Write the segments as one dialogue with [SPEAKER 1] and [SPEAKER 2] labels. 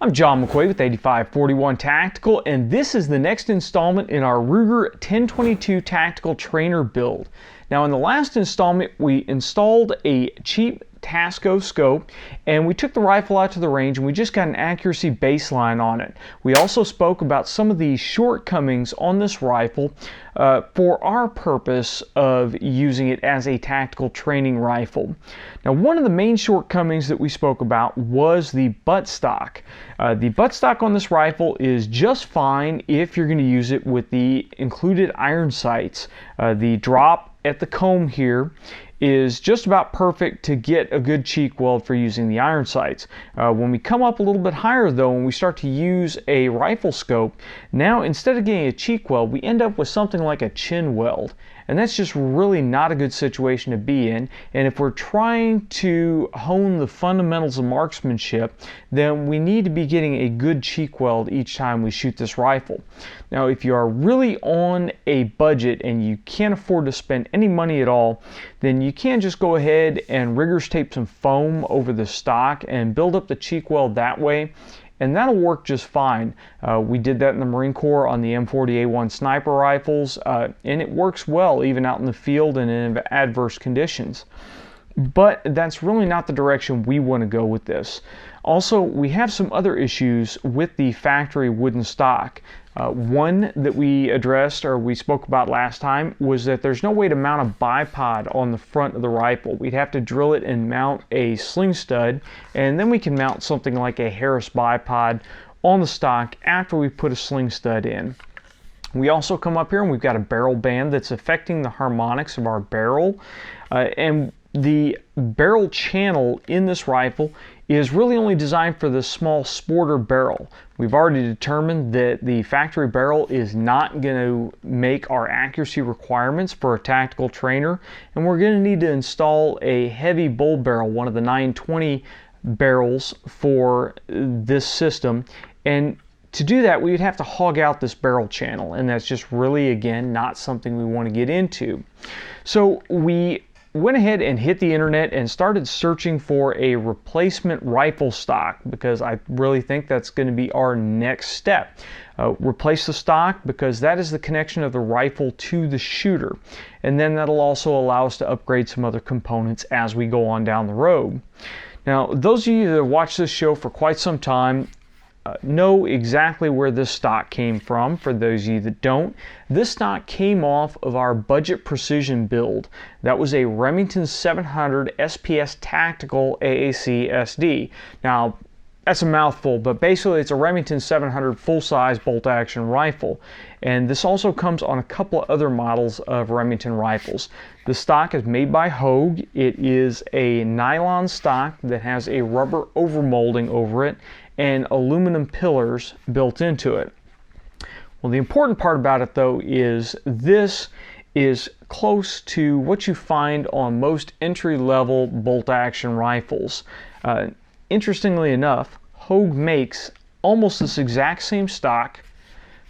[SPEAKER 1] I'm John McQuaid with 8541 Tactical, and this is the next installment in our Ruger 1022 Tactical Trainer build. Now, in the last installment, we installed a cheap Tasco scope, and we took the rifle out to the range and we just got an accuracy baseline on it. We also spoke about some of the shortcomings on this rifle for our purpose of using it as a tactical training rifle. Now, one of the main shortcomings that we spoke about was the buttstock. The buttstock on this rifle is just fine if you're going to use it with the included iron sights. The drop at the comb here is just about perfect to get a good cheek weld for using the iron sights. When we come up a little bit higher though, when we start to use a rifle scope, now instead of getting a cheek weld, we end up with something like a chin weld. And that's just really not a good situation to be in. And if we're trying to hone the fundamentals of marksmanship, then we need to be getting a good cheek weld each time we shoot this rifle. Now, if you are really on a budget and you can't afford to spend any money at all, then you can just go ahead and riggers tape some foam over the stock and build up the cheek weld that way. And that'll work just fine. We did that in the Marine Corps on the M40A1 sniper rifles, and it works well even out in the field and in adverse conditions. But that's really not the direction we want to go with this. Also, we have some other issues with the factory wooden stock. One that we addressed or we spoke about last time was that there's no way to mount a bipod on the front of the rifle. We'd have to drill it and mount a sling stud, and then we can mount something like a Harris bipod on the stock after we put a sling stud in. We also come up here and we've got a barrel band that's affecting the harmonics of our barrel, and the barrel channel in this rifle is really only designed for the small sporter barrel. We've already determined that the factory barrel is not going to make our accuracy requirements for a tactical trainer, and we're going to need to install a heavy bull barrel, one of the 920 barrels for this system. And to do that, we would have to hog out this barrel channel, and that's just really, again, not something we want to get into. So we went ahead and hit the internet and started searching for a replacement rifle stock, because I really think that's going to be our next step. Replace the stock because that is the connection of the rifle to the shooter, and then that'll also allow us to upgrade some other components as we go on down the road. Now, those of you that have watched this show for quite some time know exactly where this stock came from. For those of you that don't, this stock came off of our budget precision build. That was a Remington 700 SPS Tactical AAC SD. Now, that's a mouthful, but basically it's a Remington 700 full-size bolt-action rifle. And this also comes on a couple of other models of Remington rifles. The stock is made by Hogue. It is a nylon stock that has a rubber overmolding over it and aluminum pillars built into it. Well, the important part about it though is this is close to what you find on most entry-level bolt-action rifles. Interestingly enough, Hogue makes almost this exact same stock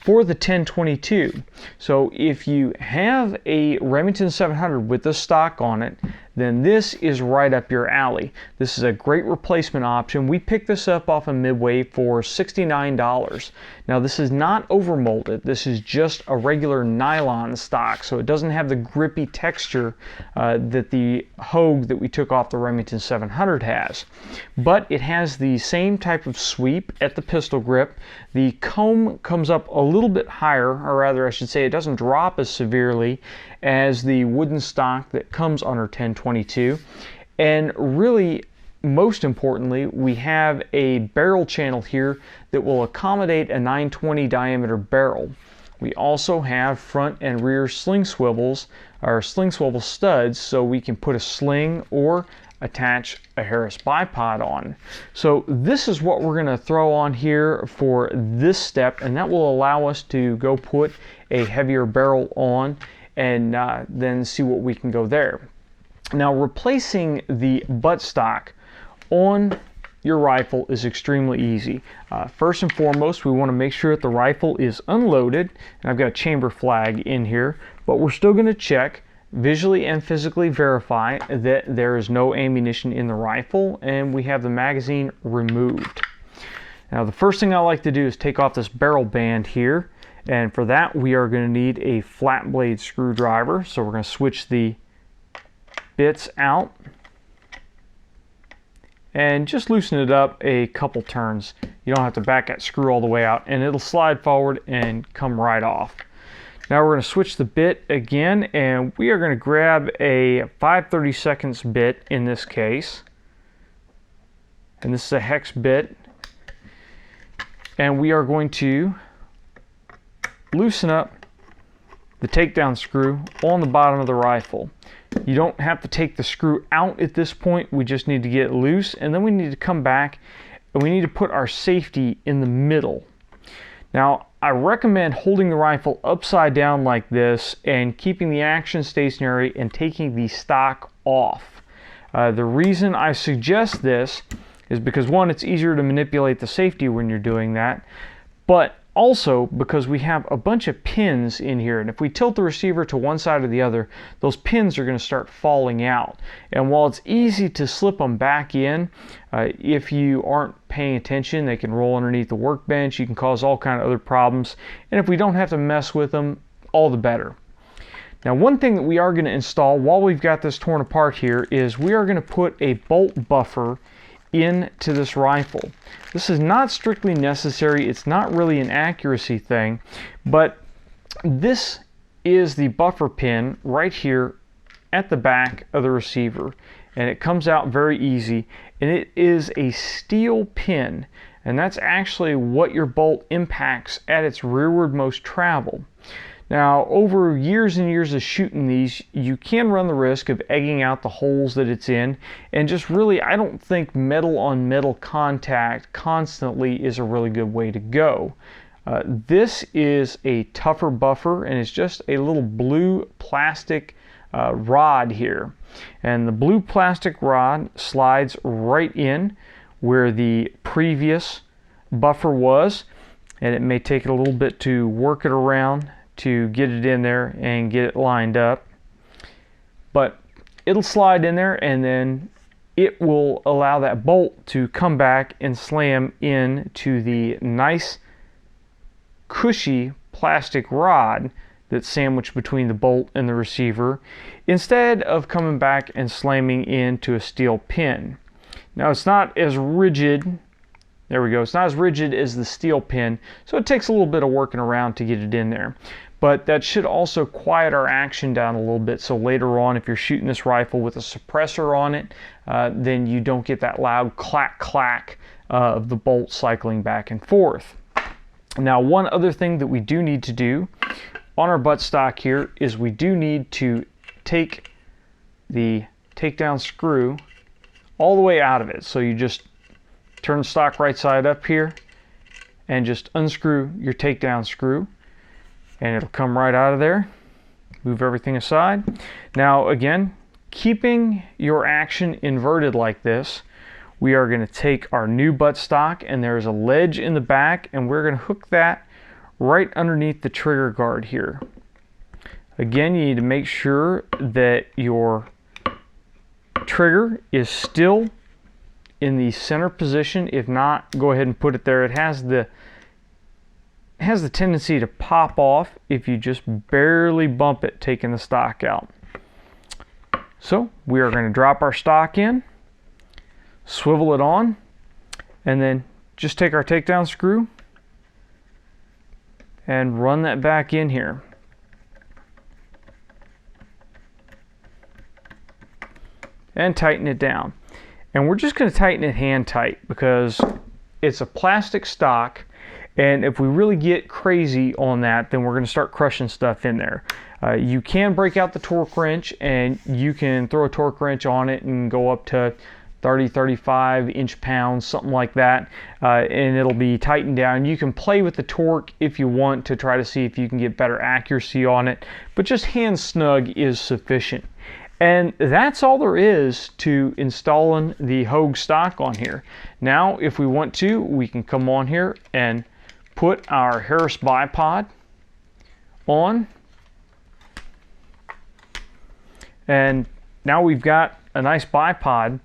[SPEAKER 1] for the 1022. So if you have a Remington 700 with this stock on it, then this is right up your alley. This is a great replacement option. We picked this up off of Midway for $69. Now, this is not overmolded. This is just a regular nylon stock, so it doesn't have the grippy texture that the Hogue that we took off the Remington 700 has. But it has the same type of sweep at the pistol grip. The comb comes up a little bit higher, or rather I should say it doesn't drop as severely as the wooden stock that comes on our 1022. And really, most importantly, we have a barrel channel here that will accommodate a 920 diameter barrel. We also have front and rear sling swivels, or sling swivel studs, so we can put a sling or attach a Harris bipod on. So this is what we're going to throw on here for this step, and that will allow us to go put a heavier barrel on and then see what we can go there. Now, replacing the buttstock on your rifle is extremely easy. First and foremost, we want to make sure that the rifle is unloaded, and I've got a chamber flag in here, but we're still going to check, visually and physically verify that there is no ammunition in the rifle and we have the magazine removed. Now the first thing I like to do is take off this barrel band here, and for that we are going to need a flat blade screwdriver. So we're going to switch the bits out and just loosen it up a couple turns. You don't have to back that screw all the way out, and it'll slide forward and come right off. Now we're going to switch the bit again, and we are going to grab a 5/32 bit in this case, and this is a hex bit, and we are going to loosen up the takedown screw on the bottom of the rifle. You don't have to take the screw out at this point, we just need to get it loose, and then we need to come back and we need to put our safety in the middle. Now I recommend holding the rifle upside down like this and keeping the action stationary and taking the stock off. The reason I suggest this is because, one, it's easier to manipulate the safety when you're doing that, but also because we have a bunch of pins in here, and if we tilt the receiver to one side or the other, those pins are going to start falling out. And while it's easy to slip them back in, if you aren't paying attention, they can roll underneath the workbench. You can cause all kinds of other problems, and if we don't have to mess with them, all the better. Now one thing that we are going to install while we've got this torn apart here is we are going to put a bolt buffer into this rifle. This is not strictly necessary, it's not really an accuracy thing, but this is the buffer pin right here at the back of the receiver, and it comes out very easy, and it is a steel pin, and that's actually what your bolt impacts at its rearwardmost travel. Now, over years and years of shooting these, you can run the risk of egging out the holes that it's in, and just really, I don't think metal on metal contact constantly is a really good way to go. This is a tougher buffer, and it's just a little blue plastic rod here. And the blue plastic rod slides right in where the previous buffer was, and it may take it a little bit to work it around to get it in there and get it lined up, but it'll slide in there, and then it will allow that bolt to come back and slam into the nice cushy plastic rod that's sandwiched between the bolt and the receiver, instead of coming back and slamming into a steel pin. Now it's not as rigid. There we go. It's not as rigid as the steel pin, so it takes a little bit of working around to get it in there. But that should also quiet our action down a little bit, so later on if you're shooting this rifle with a suppressor on it, then you don't get that loud clack clack of the bolt cycling back and forth. Now one other thing that we do need to do on our buttstock here is we do need to take the takedown screw all the way out of it. So you just turn the stock right side up here and just unscrew your takedown screw, and it'll come right out of there. Move everything aside. Now again, keeping your action inverted like this, we are going to take our new buttstock, and there's a ledge in the back, and we're going to hook that right underneath the trigger guard here. Again, you need to make sure that your trigger is still in the center position. If not, go ahead and put it there. It has the tendency to pop off if you just barely bump it taking the stock out. So we are going to drop our stock in, swivel it on, and then just take our takedown screw and run that back in here. And tighten it down. And we're just going to tighten it hand tight because it's a plastic stock, and if we really get crazy on that, then we're going to start crushing stuff in there. You can break out the torque wrench, and you can throw a torque wrench on it and go up to 30-35 inch-pounds, something like that, and it'll be tightened down. You can play with the torque if you want to try to see if you can get better accuracy on it, but just hand snug is sufficient. And that's all there is to installing the Hogue stock on here. Now, if we want to, we can come on here and put our Harris bipod on. And now we've got a nice bipod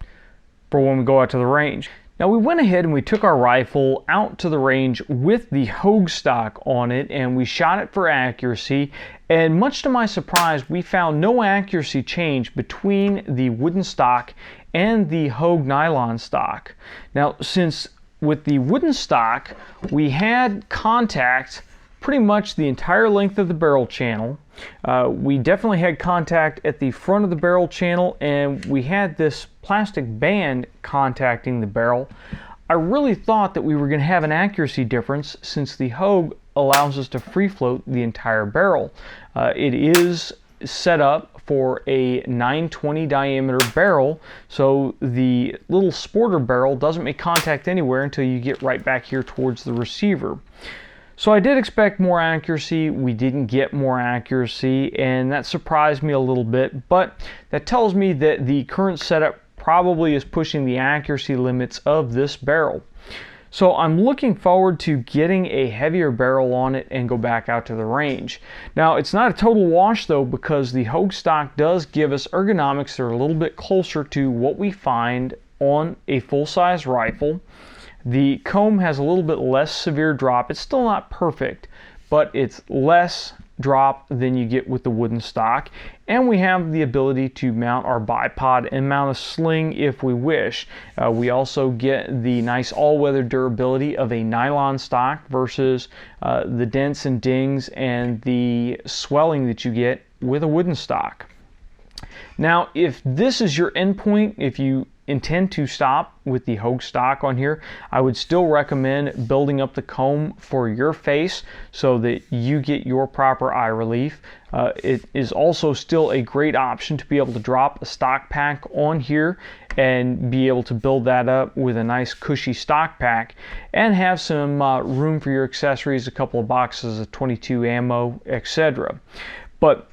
[SPEAKER 1] for when we go out to the range. Now we went ahead and we took our rifle out to the range with the Hogue stock on it, and we shot it for accuracy, and much to my surprise we found no accuracy change between the wooden stock and the Hogue nylon stock. Now since with the wooden stock we had contact pretty much the entire length of the barrel channel, we definitely had contact at the front of the barrel channel, and we had this plastic band contacting the barrel. I really thought that we were going to have an accuracy difference since the Hogue allows us to free float the entire barrel. It is set up for a 920 diameter barrel, so the little sporter barrel doesn't make contact anywhere until you get right back here towards the receiver. So I did expect more accuracy. We didn't get more accuracy, and that surprised me a little bit, but that tells me that the current setup probably is pushing the accuracy limits of this barrel. So I'm looking forward to getting a heavier barrel on it and go back out to the range. Now it's not a total wash though, because the Hogue stock does give us ergonomics that are a little bit closer to what we find on a full-size rifle. The comb has a little bit less severe drop. It's still not perfect, but it's less drop than you get with the wooden stock. And we have the ability to mount our bipod and mount a sling if we wish. We also get the nice all-weather durability of a nylon stock versus the dents and dings and the swelling that you get with a wooden stock. Now, if this is your endpoint, if you intend to stop with the Hogue stock on here, I would still recommend building up the comb for your face so that you get your proper eye relief. It is also still a great option to be able to drop a stock pack on here and be able to build that up with a nice cushy stock pack and have some room for your accessories, a couple of boxes of 22 ammo, etc. But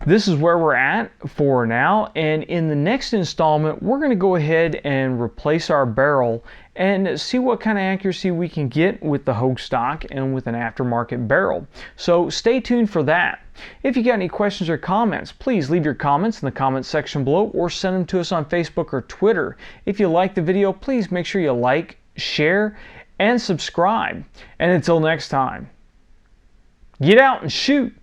[SPEAKER 1] this is where we're at for now, and in the next installment we're going to go ahead and replace our barrel and see what kind of accuracy we can get with the Hogue stock and with an aftermarket barrel. So stay tuned for that. If you got any questions or comments, please leave your comments in the comments section below or send them to us on Facebook or Twitter. If you like the video, please make sure you like, share, and subscribe. And until next time, get out and shoot!